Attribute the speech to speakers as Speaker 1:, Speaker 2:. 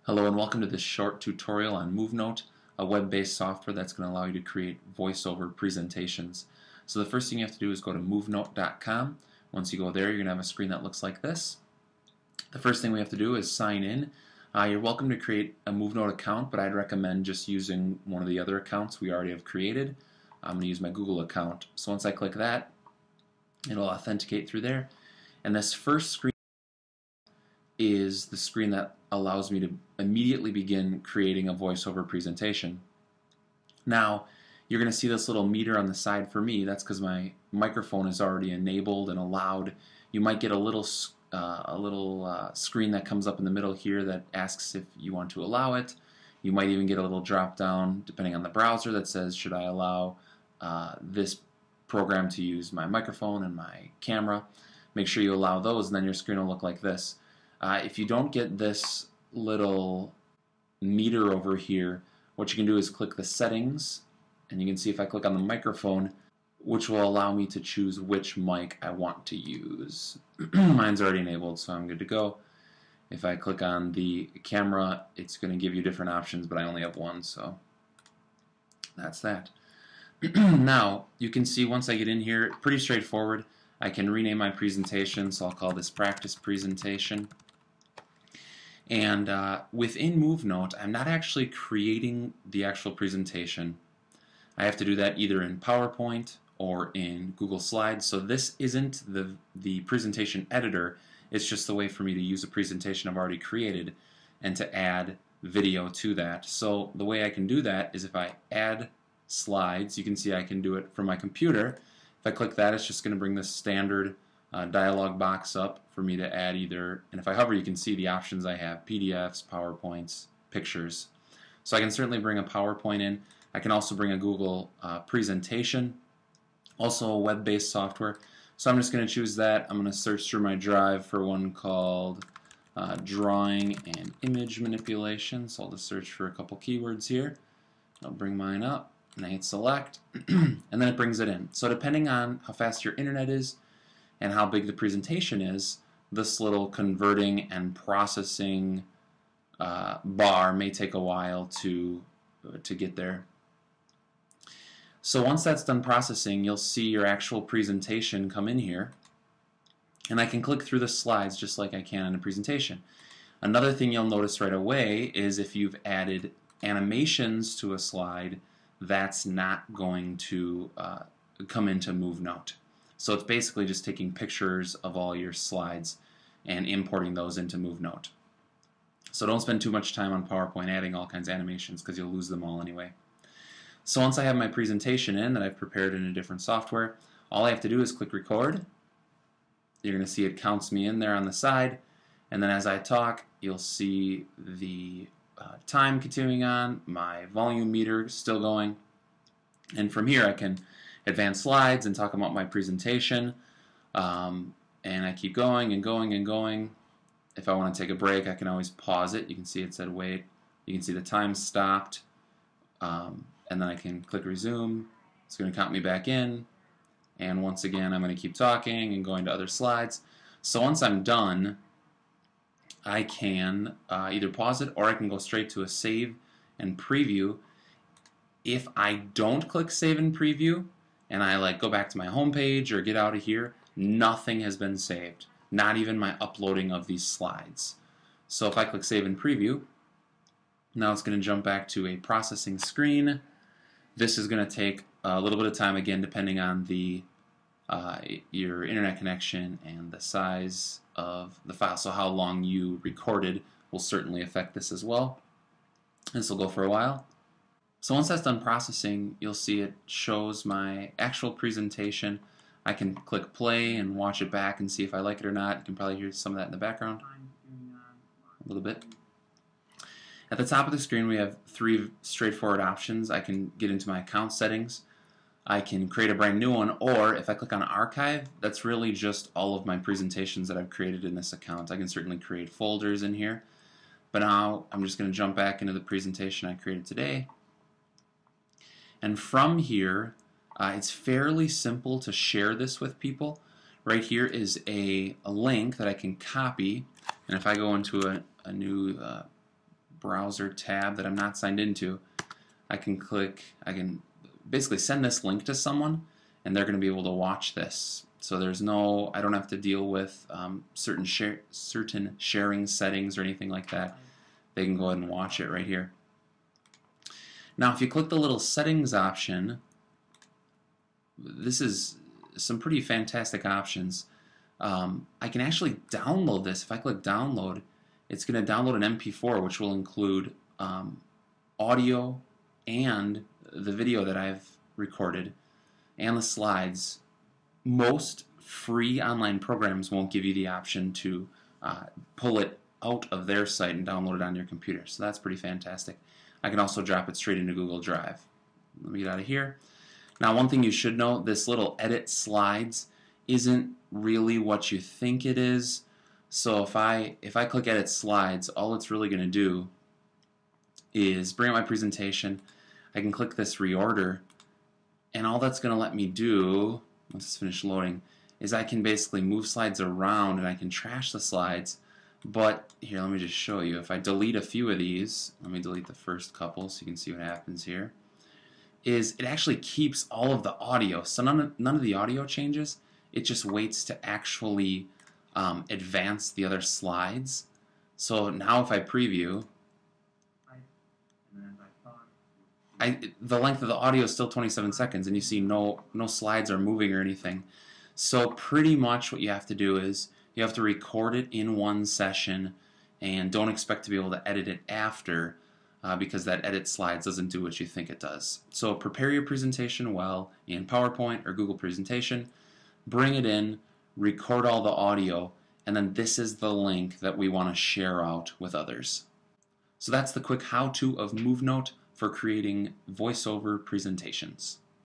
Speaker 1: Hello and welcome to this short tutorial on MoveNote, a web-based software that's going to allow you to create voiceover presentations. So the first thing you have to do is go to MoveNote.com. Once you go there, you're going to have a screen that looks like this. The first thing we have to do is sign in. You're welcome to create a MoveNote account, but I'd recommend just using one of the other accounts we already have created. I'm going to use my Google account. So once I click that, it'll authenticate through there. And this first screen is the screen that allows me to immediately begin creating a voiceover presentation. Now, you're going to see this little meter on the side for me. That's because my microphone is already enabled and allowed. You might get a little screen that comes up in the middle here that asks if you want to allow it. You might even get a little drop down, depending on the browser, that says, should I allow this program to use my microphone and my camera? Make sure you allow those, and then your screen will look like this. If you don't get this little meter over here, what you can do is click the settings, and you can see if I click on the microphone, which will allow me to choose which mic I want to use. Mine's already enabled, so I'm good to go. If I click on the camera, it's going to give you different options, but I only have one, so that's that. Now, you can see once I get in here, pretty straightforward. I can rename my presentation, so I'll call this Practice Presentation. And within MoveNote, I'm not actually creating the actual presentation. I have to do that either in PowerPoint or in Google Slides. So this isn't the presentation editor. It's just the way for me to use a presentation I've already created and to add video to that. So the way I can do that is if I add slides, you can see I can do it from my computer. If I click that, it's just going to bring this standard dialog box up for me to add either, and if I hover you can see the options I have: PDFs, PowerPoints, pictures. So I can certainly bring a PowerPoint in. I can also bring a Google presentation, also a web-based software. So I'm just going to choose that. I'm going to search through my drive for one called drawing and image manipulation. So I'll just search for a couple keywords here. I'll bring mine up and I hit select and then it brings it in. So depending on how fast your internet is and how big the presentation is, this little converting and processing bar may take a while to get there. So once that's done processing, you'll see your actual presentation come in here, and I can click through the slides just like I can in a presentation. Another thing you'll notice right away is if you've added animations to a slide, that's not going to come into MoveNote. So it's basically just taking pictures of all your slides and importing those into MoveNote. So don't spend too much time on PowerPoint adding all kinds of animations because you'll lose them all anyway. So once I have my presentation in that I've prepared in a different software, all I have to do is click record. You're going to see it counts me in there on the side, and then as I talk you'll see the time continuing on, my volume meter still going, and from here I can advance slides and talk about my presentation, and I keep going and going and going. If I want to take a break, I can always pause it. You can see it said wait. You can see the time stopped, and then I can click resume. It's going to count me back in, and once again I'm going to keep talking and going to other slides. So once I'm done, I can either pause it or I can go straight to a save and preview. If I don't click save and preview and I go back to my home page or get out of here, nothing has been saved, not even my uploading of these slides. So if I click save and preview, now it's going to jump back to a processing screen. This is going to take a little bit of time, again depending on the your internet connection and the size of the file. So how long you recorded will certainly affect this as well. This will go for a while. So once that's done processing, you'll see it shows my actual presentation. I can click play and watch it back and see if I like it or not. You can probably hear some of that in the background a little bit. At the top of the screen we have three straightforward options. I can get into my account settings. I can create a brand new one, or if I click on archive, that's really just all of my presentations that I've created in this account. I can certainly create folders in here, but now I'm just going to jump back into the presentation I created today. And from here, it's fairly simple to share this with people. Right here is a link that I can copy, and if I go into a new browser tab that I'm not signed into, I can basically send this link to someone and they're going to be able to watch this. So I don't have to deal with certain sharing settings or anything like that. They can go ahead and watch it right here. Now if you click the little settings option, this is some pretty fantastic options. I can actually download this. If I click download, it's going to download an MP4 which will include audio and the video that I've recorded and the slides. Most free online programs won't give you the option to pull it out of their site and download it on your computer, so that's pretty fantastic. I can also drop it straight into Google Drive. Let me get out of here. Now one thing you should know, this little edit slides isn't really what you think it is. So if I click edit slides, all it's really going to do is bring up my presentation. I can click this reorder, and all that's going to let me do, once it's finished loading, is I can basically move slides around and I can trash the slides. But here, let me just show you. If I delete a few of these, let me delete the first couple so you can see what happens here, is it actually keeps all of the audio. So none of the audio changes. It just waits to actually advance the other slides. So now if I preview, the length of the audio is still 27 seconds, and you see no slides are moving or anything. So pretty much what you have to do is you have to record it in one session and don't expect to be able to edit it after because that edit slides doesn't do what you think it does. So prepare your presentation well in PowerPoint or Google Presentation, bring it in, record all the audio, and then this is the link that we want to share out with others. So that's the quick how-to of MoveNote for creating voiceover presentations.